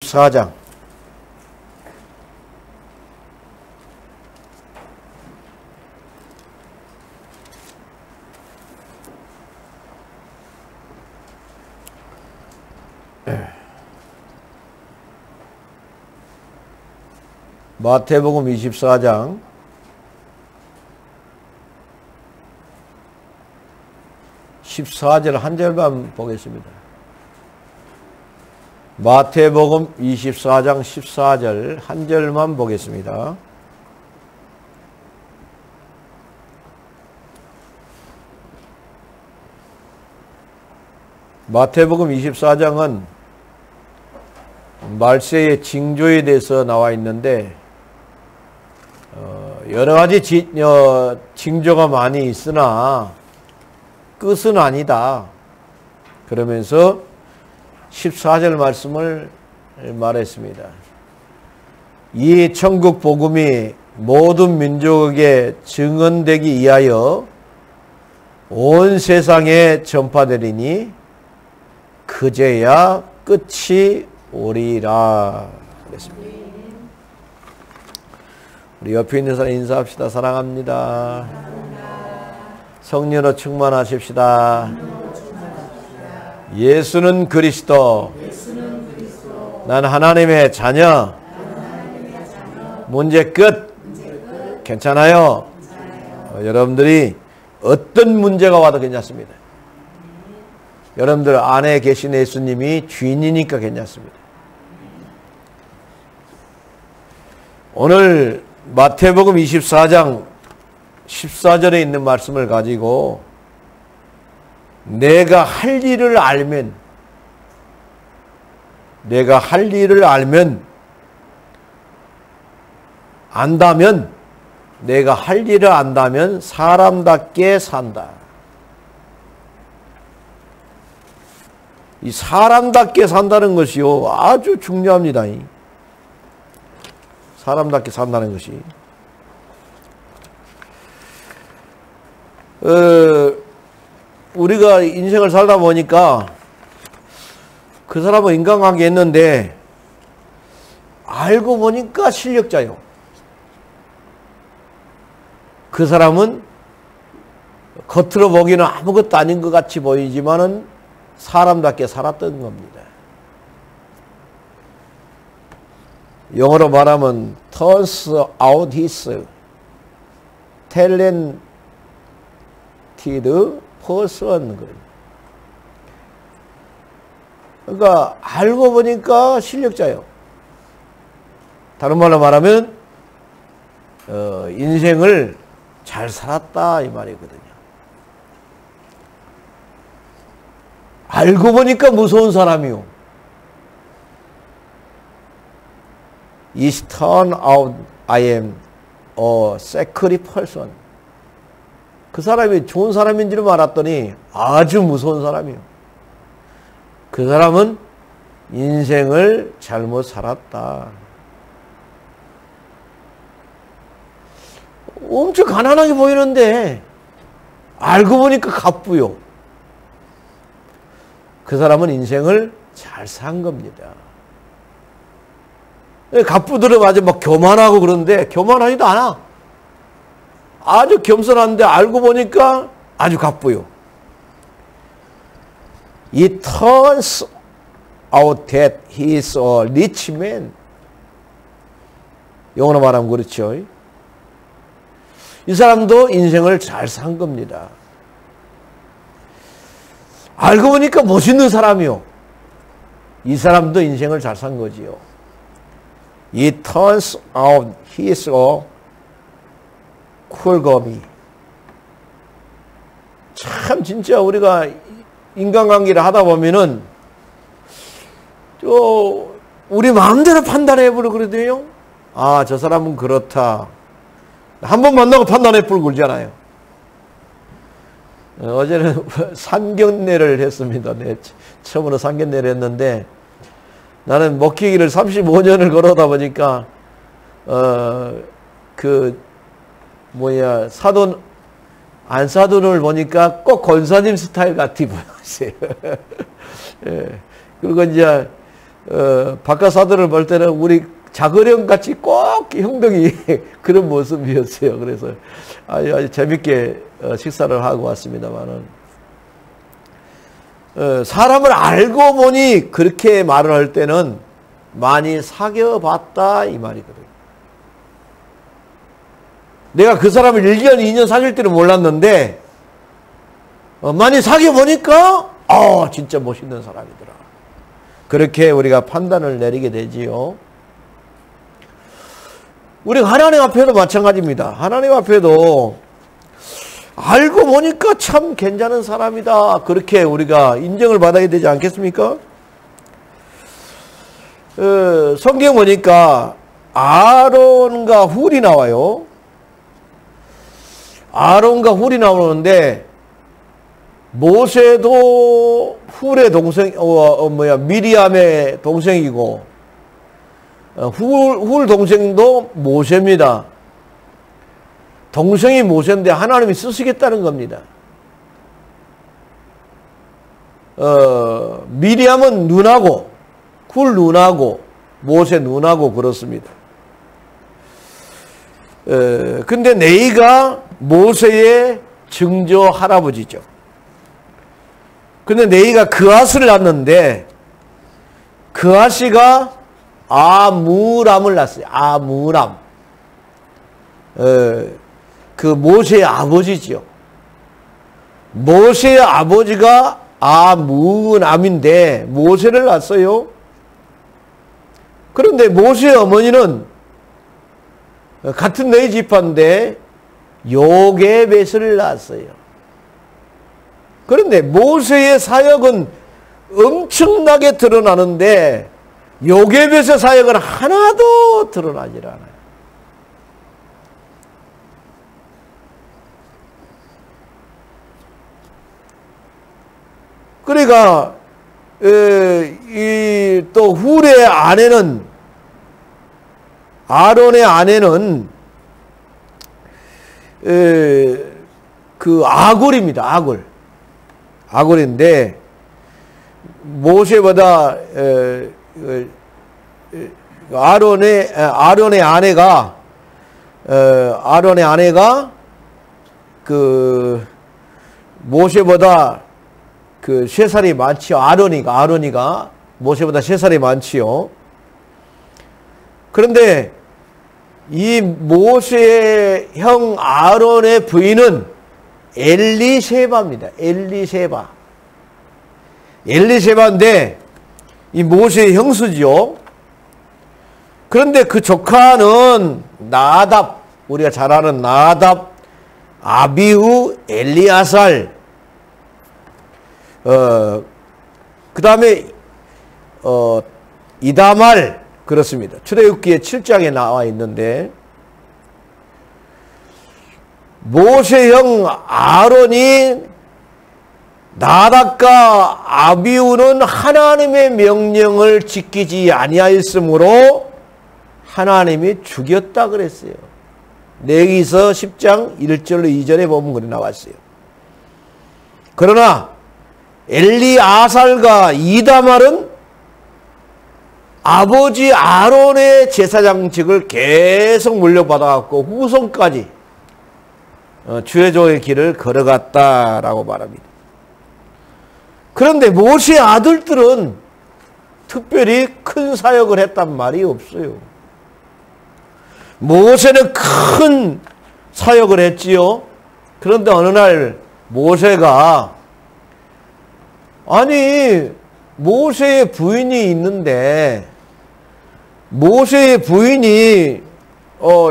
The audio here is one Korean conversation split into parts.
24장 마태복음 24장 14절 한 절만 보겠습니다. 마태복음 24장 14절 한 절만 보겠습니다. 마태복음 24장은 말세의 징조에 대해서 나와 있는데 여러 가지 징조가 많이 있으나 끝은 아니다. 그러면서 14절 말씀을 말했습니다. 이 천국 복음이 모든 민족에게 증언되기 위하여 온 세상에 전파되리니 그제야 끝이 오리라. 그랬습니다. 우리 옆에 있는 사람 인사합시다. 사랑합니다. 성령으로 충만하십시다. 예수는 그리스도. 난 하나님의 자녀. 문제 끝. 괜찮아요. 여러분들이 어떤 문제가 와도 괜찮습니다. 여러분들 안에 계신 예수님이 주인이니까 괜찮습니다. 오늘 마태복음 24장 14절에 있는 말씀을 가지고 내가 할 일을 알면 안다면 내가 할 일을 안다면 사람답게 산다. 이 사람답게 산다는 것이요 아주 중요합니다. 사람답게 산다는 것이 우리가 인생을 살다 보니까 그 사람은 인간관계 했는데 알고 보니까 실력자요. 그 사람은 겉으로 보기는 아무것도 아닌 것 같이 보이지만은 사람답게 살았던 겁니다. 영어로 말하면 turns out his talented person. 그러니까 알고 보니까 실력자예요. 다른 말로 말하면 인생을 잘 살았다 이 말이거든요. 알고 보니까 무서운 사람이요. It turned out I am a sacred person. 그 사람이 좋은 사람인 줄 알았더니 아주 무서운 사람이요. 그 사람은 인생을 잘못 살았다. 엄청 가난하게 보이는데 알고 보니까 갑부요. 그 사람은 인생을 잘 산 겁니다. 갑부들은 아주 막 교만하고 그러는데 교만하지도 않아. 아주 겸손한데 알고 보니까 아주 갑부요. It turns out that he is a rich man. 영어로 말하면 그렇죠. 이 사람도 인생을 잘 산 겁니다. 알고 보니까 멋있는 사람이요. 이 사람도 인생을 잘 산 거지요. It turns out he is a 쿨거미. 참 진짜 우리가 인간관계를 하다 보면은 우리 마음대로 판단해버려 그러더요. 아, 저 사람은 그렇다. 한 번 만나고 판단해버려 그러잖아요. 어제는 상견례를 했습니다. 네, 처음으로 상견례를 했는데 나는 먹히기를 35년을 걸어다 보니까 사돈 안사돈을 보니까 꼭 권사님 스타일 같이 보였어요. 예. 그리고 이제 박가사들을 볼 때는 우리 자그령 같이 꼭 형덕이 그런 모습이었어요. 그래서 아주 재밌게 식사를 하고 왔습니다만은, 사람을 알고 보니 그렇게 말을 할 때는 많이 사귀어봤다 이 말이거든요. 내가 그 사람을 1년, 2년 사귈 때는 몰랐는데 많이 사귀어보니까 진짜 멋있는 사람이더라. 그렇게 우리가 판단을 내리게 되지요. 우리 하나님 앞에도 마찬가지입니다. 하나님 앞에도 알고 보니까 참 괜찮은 사람이다. 그렇게 우리가 인정을 받아야 되지 않겠습니까? 성경 보니까 아론과 훌이 나와요. 아론과 훌이 나오는데 모세도 훌의 동생, 미리암의 동생이고, 훌 동생도 모세입니다. 동생이 모세인데 하나님이 쓰시겠다는 겁니다. 미리암은 누나고, 훌 누나고, 모세 누나고 그렇습니다. 근데 네이가 모세의 증조 할아버지죠. 근데 네이가 그앗을 낳았는데 그앗이가 아므람을 낳았어요. 아므람. 그 모세의 아버지지요. 모세의 아버지가 아므람인데 모세를 낳았어요. 그런데 모세의 어머니는 같은 네이 지파인데 요게벳을 낳았어요. 그런데 모세의 사역은 엄청나게 드러나는데 요게벳의 사역은 하나도 드러나질 않아요. 그러니까 또 훌의 아내는, 아론의 아내는 그 아굴입니다. 아굴인데 모세보다 아론의 아내가 그 모세보다 그 3살이 많지요. 아론이가 모세보다 3살이 많지요. 그런데 이 모세의 형 아론의 부인은 엘리세바입니다. 엘리세바인데 이 모세의 형수지요. 그런데 그 조카는 나답, 우리가 잘 아는 나답, 아비후, 엘리아살, 그 다음에 이다말, 그렇습니다. 출애굽기에 7장에 나와 있는데 모세형 아론이 나답과 아비후는 하나님의 명령을 지키지 아니하였으므로 하나님이 죽였다 그랬어요. 레위기서 10장 1절로 2절에 보면 그렇게 나왔어요. 그러나 엘리아살과 이다말은 아버지 아론의 제사장직을 계속 물려받아갖고 후손까지 주의조의 길을 걸어갔다라고 말합니다. 그런데 모세의 아들들은 특별히 큰 사역을 했단 말이 없어요. 모세는 큰 사역을 했지요. 그런데 어느 날 모세가, 아니 모세의 부인이 있는데 모세의 부인이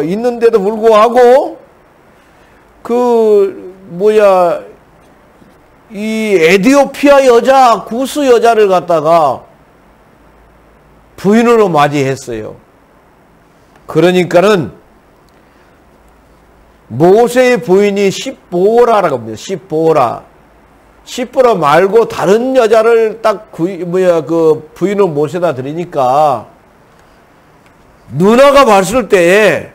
있는데도 불구하고 이 에티오피아 여자, 구스 여자를 갖다가 부인으로 맞이했어요. 그러니까는 모세의 부인이 십보라라고 합니다. 십보라 말고 다른 여자를 딱 그 부인을 모셔다 드리니까 누나가 봤을 때에,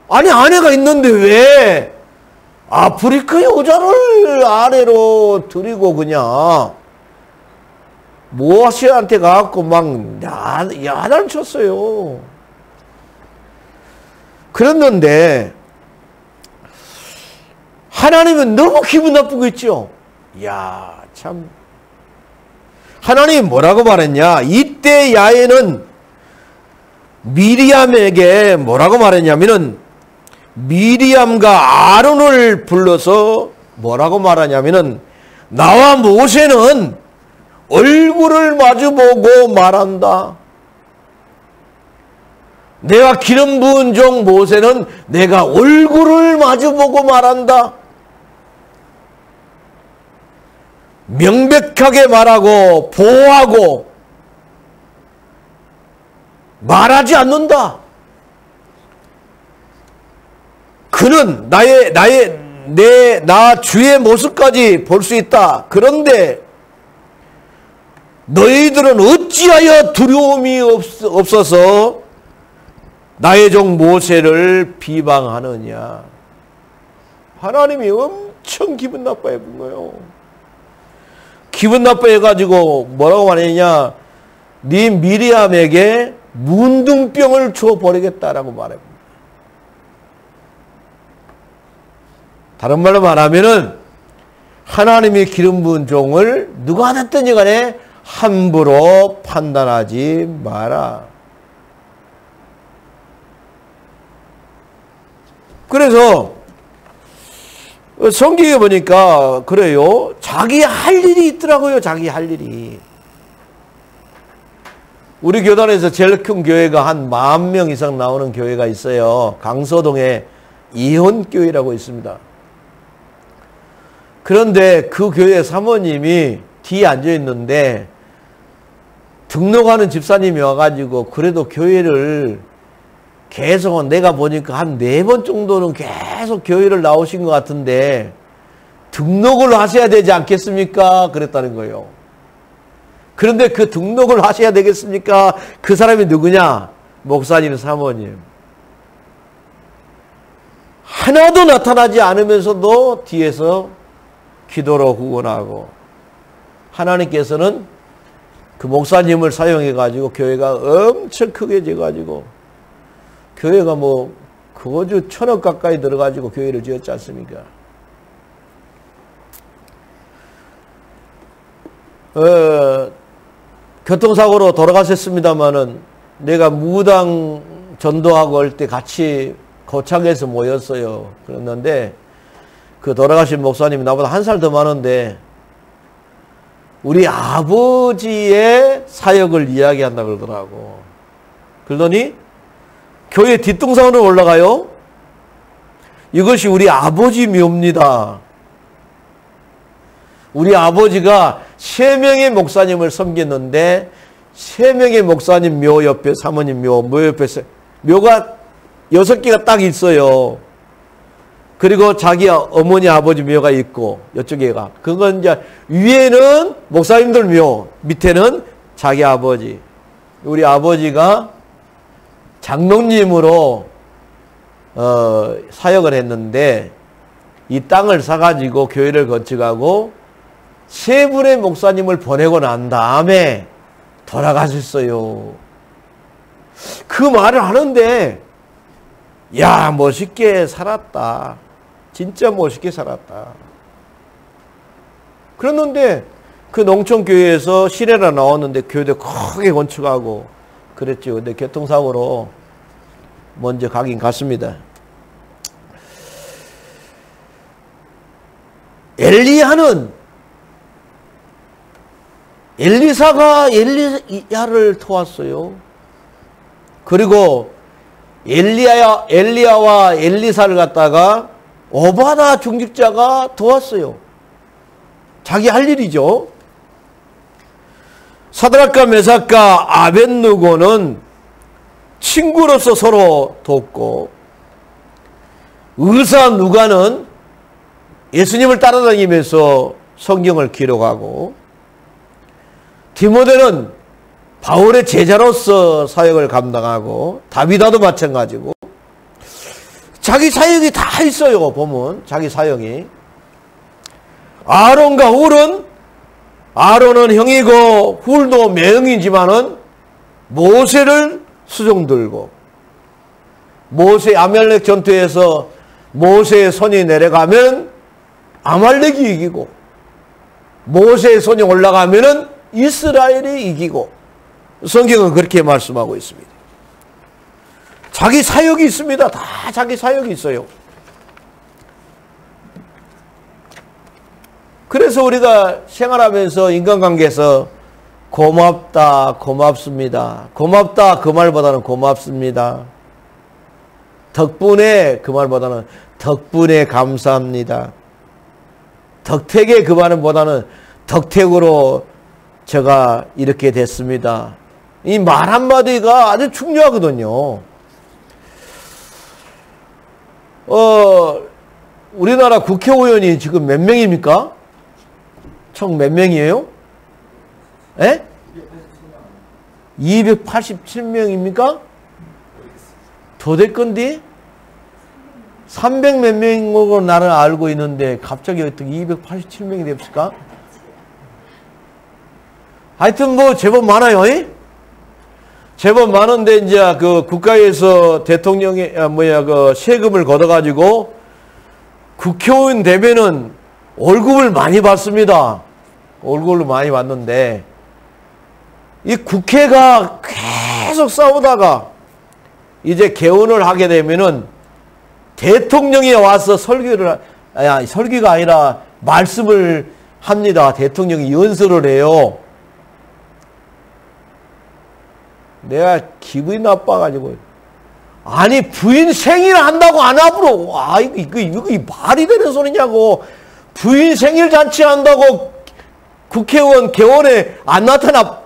아니 아내가 있는데 왜 아프리카 여자를 아내로 드리고 그냥 모세한테 가갖고 막 야단을 쳤어요. 그랬는데 하나님은 너무 기분 나쁘고 있죠. 이야, 참. 하나님이 뭐라고 말했냐? 이때 야훼는 미리암에게 뭐라고 말했냐면은, 미리암과 아론을 불러서 뭐라고 말하냐면은, 나와 모세는 얼굴을 마주보고 말한다. 내가 기름 부은 종 모세는 내가 얼굴을 마주보고 말한다. 명백하게 말하고 보호하고 말하지 않는다. 그는 나 주의 모습까지 볼 수 있다. 그런데 너희들은 어찌하여 두려움이 없어서 나의 종 모세를 비방하느냐. 하나님이 엄청 기분 나빠해 본 거예요. 기분 나빠해가지고 뭐라고 말했냐. 네 미리암에게 문둥병을 줘버리겠다라고 말합니다. 다른 말로 말하면은 하나님이 기름 부은 종을 누가 됐든지 간에 함부로 판단하지 마라. 그래서 성경에 보니까 그래요. 자기 할 일이 있더라고요. 자기 할 일이. 우리 교단에서 제일 큰 교회가 한 10,000명 이상 나오는 교회가 있어요. 강서동에 이혼교회라고 있습니다. 그런데 그 교회 사모님이 뒤에 앉아 있는데 등록하는 집사님이 와가지고 그래도 교회를 계속 내가 보니까 한 4번 정도는 계속 교회를 나오신 것 같은데 등록을 하셔야 되지 않겠습니까? 그랬다는 거예요. 그런데 그 등록을 하셔야 되겠습니까? 그 사람이 누구냐? 목사님 사모님. 하나도 나타나지 않으면서도 뒤에서 기도로 후원하고 하나님께서는 그 목사님을 사용해 가지고 교회가 엄청 크게 져 가지고 교회가 뭐 그거주 1,000억 가까이 들어가지고 교회를 지었지 않습니까? 교통사고로 돌아가셨습니다마는 내가 무당 전도하고 올 때 같이 고창에서 모였어요. 그랬는데 그 돌아가신 목사님이 나보다 1살 더 많은데 우리 아버지의 사역을 이야기한다 그러더라고. 그러더니 교회 뒷동산으로 올라가요. 이것이 우리 아버지 묘입니다. 우리 아버지가 3명의 목사님을 섬겼는데 3명의 목사님 묘 옆에 사모님 묘 옆에 묘가 6개가 딱 있어요. 그리고 자기 어머니 아버지 묘가 있고 이쪽에가 그건 이제 위에는 목사님들 묘 밑에는 자기 아버지. 우리 아버지가 장로님으로 사역을 했는데 이 땅을 사가지고 교회를 건축하고 3분의 목사님을 보내고 난 다음에 돌아가셨어요. 그 말을 하는데 야 멋있게 살았다. 진짜 멋있게 살았다. 그랬는데 그 농촌교회에서 시내라 나왔는데 교회도 크게 건축하고 그랬죠. 근데 교통사고로 먼저 가긴 갔습니다. 엘리사가 엘리야를 도왔어요. 그리고 엘리야와 엘리사를 갖다가 오바다 중직자가 도왔어요. 자기 할 일이죠. 사드락과 메삭과 아벳느고는 친구로서 서로 돕고 의사 누가는 예수님을 따라다니면서 성경을 기록하고 디모데는 바울의 제자로서 사역을 감당하고 다비다도 마찬가지고 자기 사역이 다 있어요. 보면 자기 사역이. 아론과 홀은 아론은 형이고 훌도 매형이지만은 모세를 수종 들고 모세 아말렉 전투에서 모세의 손이 내려가면 아말렉이 이기고 모세의 손이 올라가면은 이스라엘이 이기고 성경은 그렇게 말씀하고 있습니다. 자기 사역이 있습니다. 다 자기 사역이 있어요. 그래서 우리가 생활하면서 인간관계에서 고맙다, 고맙습니다. 고맙다 그 말보다는 고맙습니다. 덕분에 그 말보다는 덕분에 감사합니다. 덕택에 그 말보다는 덕택으로 제가 이렇게 됐습니다. 이 말 한마디가 아주 중요하거든요. 우리나라 국회의원이 지금 몇 명입니까? 총 몇 명이에요? 예? 287명입니까? 더 될 건데? 300 몇 명으로 나를 알고 있는데 갑자기 어떻게 287명이 됐을까? 하여튼 뭐 제법 많아요. 제법 많은데 이제 그 국가에서 대통령의 그 세금을 걷어가지고 국회의원 되면은 월급을 많이 받습니다. 월급을 많이 받는데 이 국회가 계속 싸우다가 이제 개원을 하게 되면은 대통령이 와서 설교가 아니라 말씀을 합니다. 대통령이 연설을 해요. 내가 기분이 나빠가지고 아니 부인 생일 한다고 안 와버려. 이거 말이 되는 소리냐고. 부인 생일 잔치 한다고 국회의원 개원에 안 나타나.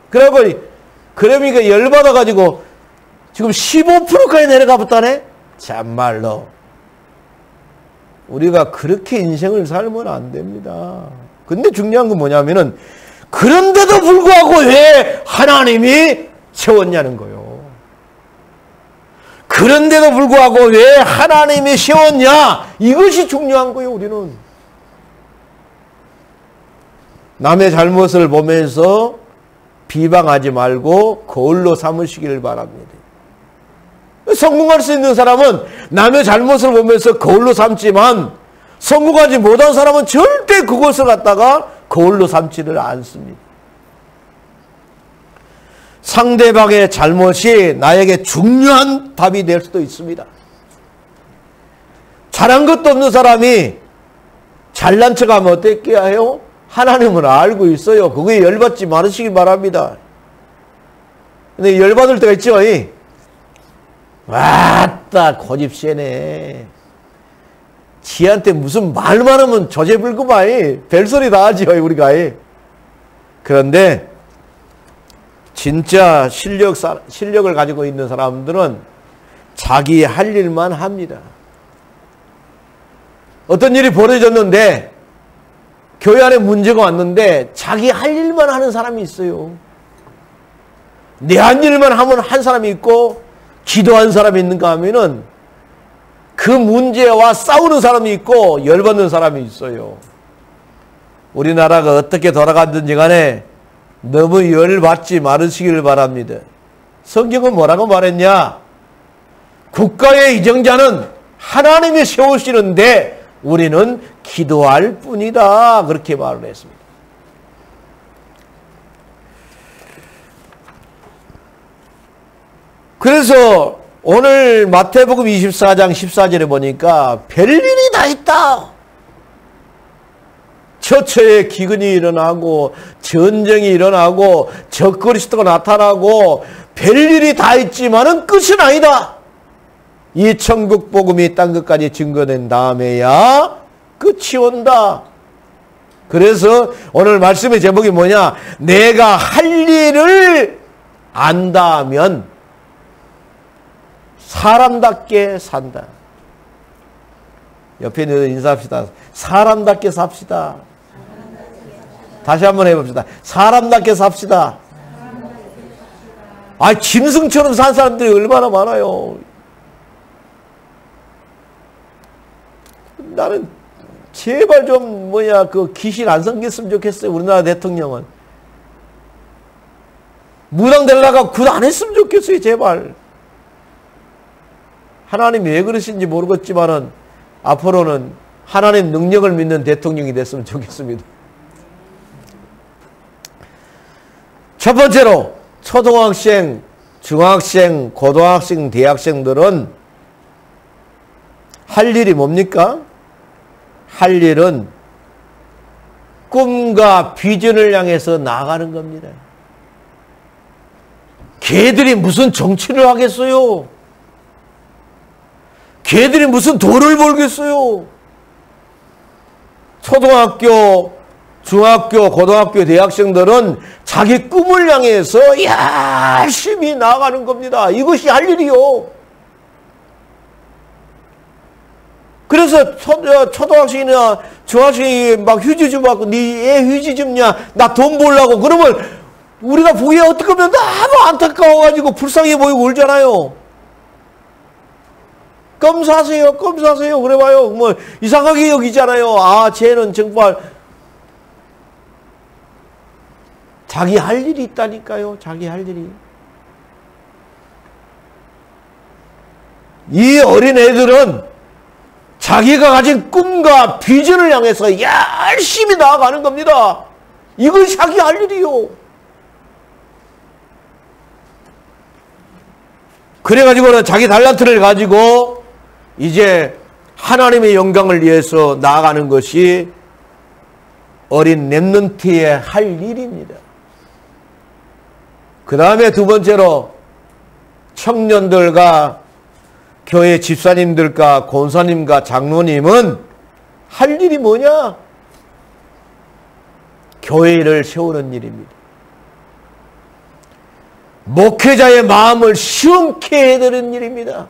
그러니까 열받아가지고 지금 15%까지 내려가 봤다네. 참말로 우리가 그렇게 인생을 살면 안 됩니다. 근데 중요한 건 뭐냐면은 그런데도 불구하고 왜 하나님이 세웠냐는 거예요. 그런데도 불구하고 왜 하나님이 세웠냐, 이것이 중요한 거예요. 우리는 남의 잘못을 보면서 비방하지 말고 거울로 삼으시기를 바랍니다. 성공할 수 있는 사람은 남의 잘못을 보면서 거울로 삼지만 성공하지 못한 사람은 절대 그것을 갖다가 거울로 삼지를 않습니다. 상대방의 잘못이 나에게 중요한 답이 될 수도 있습니다. 잘한 것도 없는 사람이 잘난 척하면 어떻게 해요? 하나님은 알고 있어요. 그거에 열받지 말으시기 바랍니다. 근데 열받을 때가 있죠. 왔다 고집 세네. 지한테 무슨 말만 하면 저제불구만 별소리 다 하죠 우리가. 그런데 진짜 실력을 가지고 있는 사람들은 자기 할 일만 합니다. 어떤 일이 벌어졌는데 교회 안에 문제가 왔는데 자기 할 일만 하는 사람이 있어요. 내 한 일만 하면 한 사람이 있고 기도한 사람이 있는가 하면은 그 문제와 싸우는 사람이 있고 열받는 사람이 있어요. 우리나라가 어떻게 돌아갔든지 간에 너무 열받지 말으시기를 바랍니다. 성경은 뭐라고 말했냐? 국가의 이정자는 하나님이 세우시는데 우리는 기도할 뿐이다. 그렇게 말을 했습니다. 그래서 오늘 마태복음 24장 14절에 보니까 별일이 다 있다. 처처에 기근이 일어나고 전쟁이 일어나고 적그리스도가 나타나고 별일이 다 있지만은 끝은 아니다. 이 천국 복음이 땅 끝까지 증거된 다음에야 끝이 온다. 그래서 오늘 말씀의 제목이 뭐냐? 내가 할 일을 안다면 사람답게 산다. 옆에 있는 인사합시다. 사람답게 삽시다. 다시 한번 해봅시다. 사람답게 삽시다. 짐승처럼 산 사람들이 얼마나 많아요. 나는 제발 좀 그 귀신 안 생겼으면 좋겠어요. 우리나라 대통령은 무당 되려고 굿 안 했으면 좋겠어요. 제발. 하나님이 왜 그러신지 모르겠지만은 앞으로는 하나님 능력을 믿는 대통령이 됐으면 좋겠습니다. 첫 번째로 초등학생, 중학생, 고등학생, 대학생들은 할 일이 뭡니까? 할 일은 꿈과 비전을 향해서 나아가는 겁니다. 걔들이 무슨 정치를 하겠어요? 걔들이 무슨 돈을 벌겠어요? 초등학교, 중학교, 고등학교, 대학생들은 자기 꿈을 향해서 열심히 나아가는 겁니다. 이것이 할 일이요. 그래서 초등학생이나 중학생이 막 휴지 좀 받고 네 애 휴지 줍냐? 나 돈 벌려고. 그러면 우리가 보기에 어떻게 보면 너무 안타까워가지고 불쌍해 보이고 울잖아요. 껌 사세요. 껌 사세요. 그래봐요. 뭐 이상하게 여기잖아요. 아, 쟤는 정말 자기 할 일이 있다니까요. 자기 할 일이. 이 어린애들은 자기가 가진 꿈과 비전을 향해서 열심히 나아가는 겁니다. 이것이 자기 할 일이요. 그래가지고는 자기 달란트를 가지고 이제 하나님의 영광을 위해서 나아가는 것이 어린 렘넌트의 할 일입니다. 그 다음에 두 번째로 청년들과 교회 집사님들과 권사님과 장로님은 할 일이 뭐냐? 교회를 세우는 일입니다. 목회자의 마음을 시원케 해드리는 일입니다.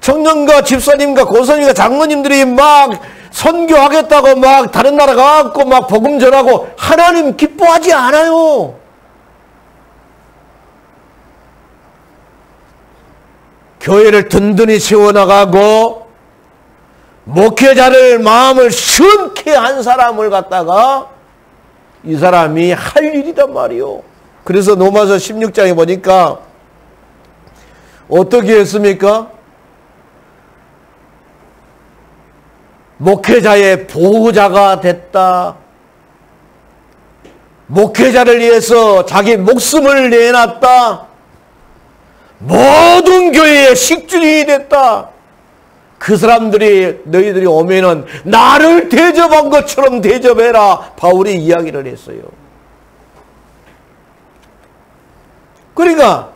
청년과 집사님과 권사님과 장로님들이 막 선교하겠다고 막 다른 나라 가고 막 복음 전하고 하나님 기뻐하지 않아요. 교회를 든든히 세워나가고 목회자를 마음을 시원케 한 사람을 갖다가 이 사람이 할 일이단 말이요. 그래서 로마서 16장에 보니까 어떻게 했습니까? 목회자의 보호자가 됐다. 목회자를 위해서 자기 목숨을 내놨다. 모든 교회의 식주인이 됐다. 그 사람들이 너희들이 오면은 나를 대접한 것처럼 대접해라. 바울이 이야기를 했어요. 그러니까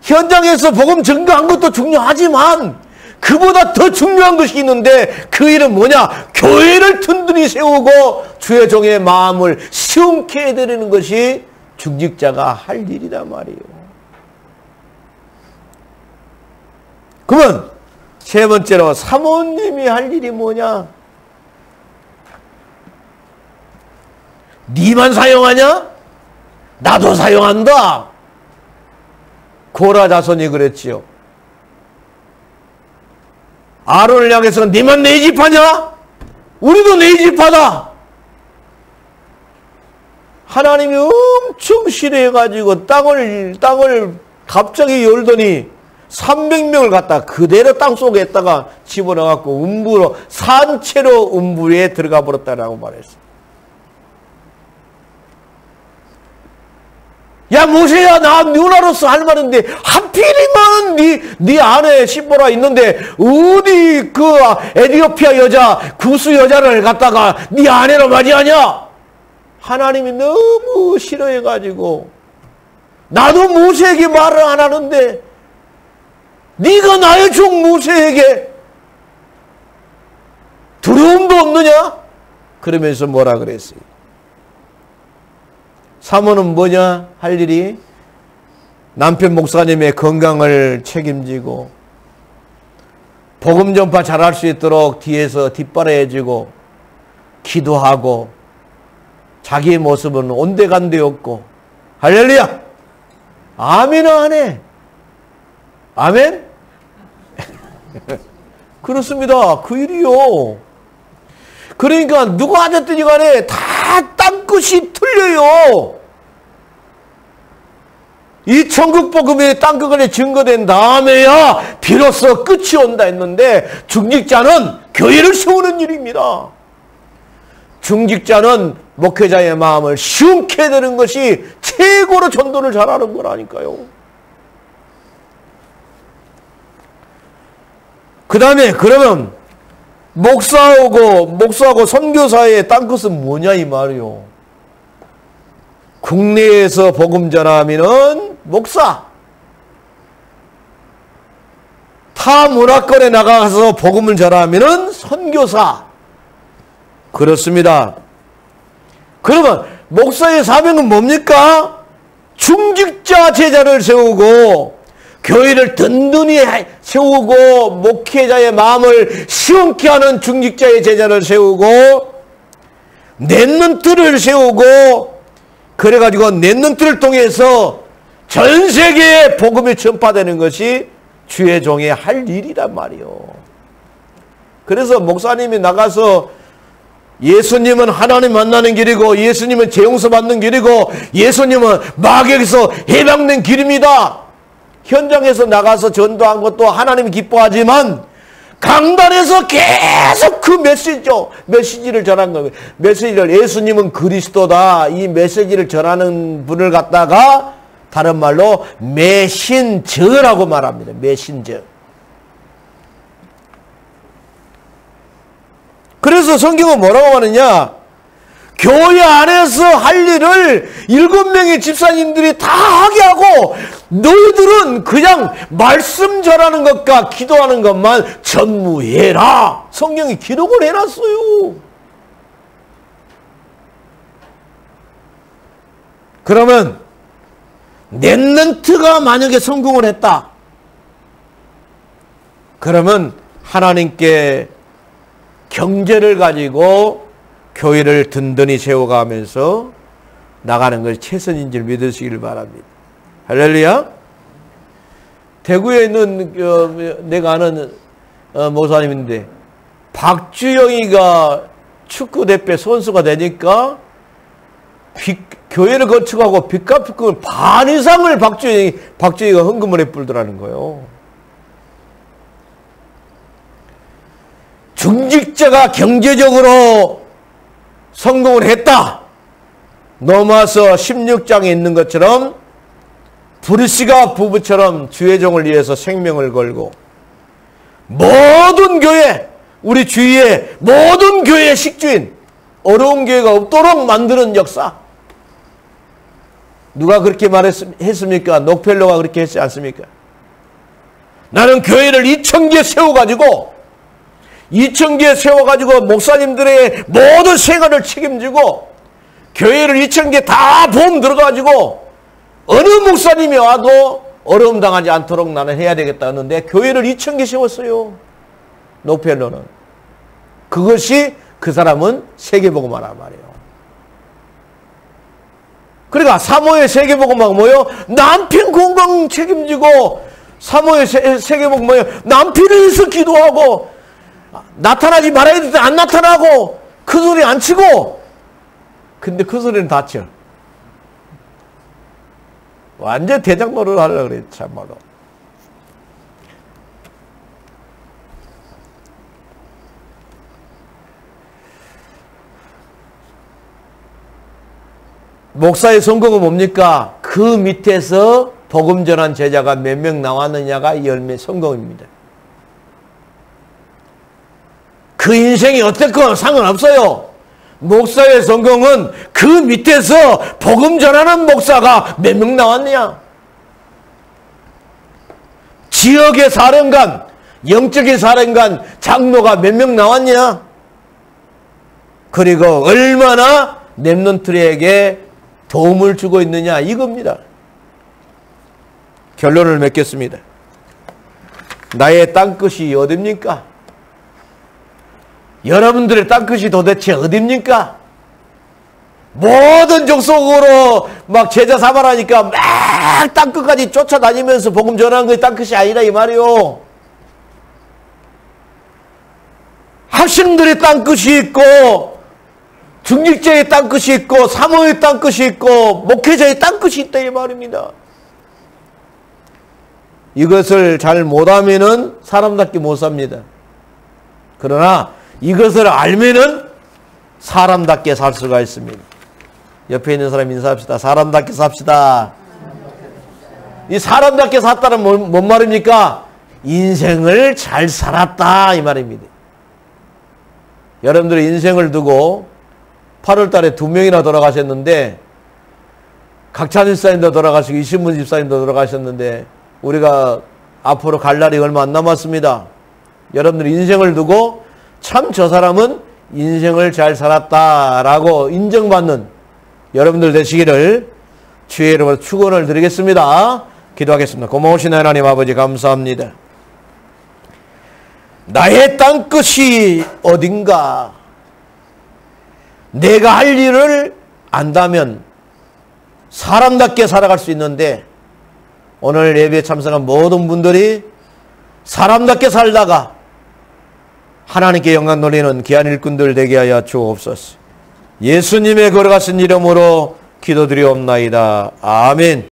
현장에서 복음 전가한 것도 중요하지만 그보다 더 중요한 것이 있는데 그 일은 뭐냐? 교회를 든든히 세우고 주의 종의 마음을 시원케 해드리는 것이 중직자가 할 일이란 말이에요. 그러면 세 번째로 사모님이 할 일이 뭐냐? 니만 사용하냐? 나도 사용한다. 고라 자손이 그랬지요. 아론을 향해서 니만 내 집 하냐? 우리도 내 집 하다. 하나님이 엄청 싫어해가지고 땅을 갑자기 열더니 300명을 갖다 그대로 땅속에다가 집어넣어갖고 음부로 산채로 음부에 들어가 버렸다라고 말했어. 야 모세야, 나 누나로서 할 말인데 하필이면 네 안에 시보라 있는데 어디 그 에티오피아 여자 구스 여자를 갖다가 네 아내로 맞이하냐? 하나님이 너무 싫어해가지고 나도 모세에게 말을 안 하는데 네가 나의 종 모세에게 두려움도 없느냐? 그러면서 뭐라 그랬어요? 사모는 뭐냐? 할 일이 남편 목사님의 건강을 책임지고 복음 전파 잘할 수 있도록 뒤에서 뒷바라해주고 기도하고 자기의 모습은 온데간데 없고 할렐루야! 아멘은 안 해. 아멘? 그렇습니다. 그 일이요. 그러니까 누가 됐든지 간에 다 땅끝이 틀려요. 이 천국복음이 땅끝에 증거된 다음에야 비로소 끝이 온다 했는데, 중직자는 교회를 세우는 일입니다. 중직자는 목회자의 마음을 시원케 되는 것이 최고로 전도를 잘하는 거라니까요. 그 다음에 그러면 목사하고 선교사의 땅끝은 뭐냐 이 말이요. 국내에서 복음 전하면은 목사, 타 문화권에 나가서 복음을 전하면은 선교사. 그렇습니다. 그러면 목사의 사명은 뭡니까? 중직자 제자를 세우고 교회를 든든히 세우고 목회자의 마음을 시원케 하는 중직자의 제자를 세우고 넷넌트를 세우고, 그래가지고 넷넌트를 통해서 전 세계에 복음이 전파되는 것이 주의 종의 할 일이란 말이요. 그래서 목사님이 나가서 예수님은 하나님 만나는 길이고 예수님은 재용서 받는 길이고 예수님은 마귀에게서 해방된 길입니다. 현장에서 나가서 전도한 것도 하나님이 기뻐하지만 강단에서 계속 그 메시지를 전한 거예요. 메시지를, 예수님은 그리스도다, 이 메시지를 전하는 분을 갖다가 다른 말로 메신저라고 말합니다. 메신저. 그래서 성경은 뭐라고 하느냐? 교회 안에서 할 일을 7명의 집사님들이 다 하게 하고 너희들은 그냥 말씀 전하는 것과 기도하는 것만 전무해라. 성경이 기록을 해놨어요. 그러면 넷넌트가 만약에 성공을 했다. 그러면 하나님께 경제를 가지고 교회를 든든히 세워가면서 나가는 것이 최선인 줄 믿으시길 바랍니다. 할렐루야. 대구에 있는 내가 아는 목사님인데 박주영이가 축구대회 선수가 되니까 교회를 거쳐가고 빚갚을 반 이상을 박주영이가 헌금을 해뿔더라는 거예요. 중직자가 경제적으로 성공을 했다. 넘어서 16장에 있는 것처럼 브리스가 부부처럼 주의 종을 위해서 생명을 걸고 모든 교회, 우리 주위의 모든 교회의 식주인, 어려운 교회가 없도록 만드는 역사. 누가 그렇게 말했습니까? 록펠러가 그렇게 했지 않습니까? 나는 교회를 2000개 세워가지고 2000개 세워가지고 목사님들의 모든 생활을 책임지고 교회를 2000개 다 보험 들어가지고 어느 목사님이 와도 어려움 당하지 않도록 나는 해야 되겠다 했는데 교회를 2000개 세웠어요. 록펠러는. 그것이 그 사람은 세계복음화란 말이에요. 그러니까 사모의 세계복음화가 뭐예요? 남편 건강 책임지고, 사모의 세계복음화 뭐예요? 남편을 위해서 기도하고, 나타나지 말아야 되는데 안 나타나고, 큰 소리 안 치고, 근데 큰 소리는 다 쳐. 완전 대장 노릇을 하려고 그래, 참말로. 목사의 성공은 뭡니까? 그 밑에서 복음 전한 제자가 몇 명 나왔느냐가 열매 성공입니다. 그 인생이 어땠건 상관없어요. 목사의 성공은 그 밑에서 복음 전하는 목사가 몇 명 나왔느냐? 지역의 사령관, 영적인 사령관, 장로가 몇 명 나왔냐? 그리고 얼마나 렘넌트들에게 도움을 주고 있느냐, 이겁니다. 결론을 맺겠습니다. 나의 땅끝이 어딥니까? 여러분들의 땅끝이 도대체 어딥니까? 모든 족속으로 막 제자 삼아라니까 막 땅끝까지 쫓아다니면서 복음 전하는 것이 땅끝이 아니라 이 말이요. 학생들의 땅끝이 있고 중직자의 땅끝이 있고 사모의 땅끝이 있고 목회자의 땅끝이 있다 이 말입니다. 이것을 잘 못하면은 사람답게 못 삽니다. 그러나 이것을 알면은 사람답게 살 수가 있습니다. 옆에 있는 사람 인사합시다. 사람답게 삽시다. 이 사람답게 샀다는 뭔 말입니까? 인생을 잘 살았다 이 말입니다. 여러분들의 인생을 두고 8월 달에 2명이나 돌아가셨는데 각찬 집사님도 돌아가시고 이신문 집사님도 돌아가셨는데 우리가 앞으로 갈 날이 얼마 안 남았습니다. 여러분들의 인생을 두고 참 저 사람은 인생을 잘 살았다라고 인정받는 여러분들 되시기를 주의 이름으로 축원을 드리겠습니다. 기도하겠습니다. 고마우신 하나님 아버지 감사합니다. 나의 땅끝이 어딘가 내가 할 일을 안다면 사람답게 살아갈 수 있는데 오늘 예배에 참석한 모든 분들이 사람답게 살다가 하나님께 영광 돌리는 귀한 일꾼들 되게 하여 주옵소서. 예수님의 걸어가신 이름으로 기도드리옵나이다. 아멘.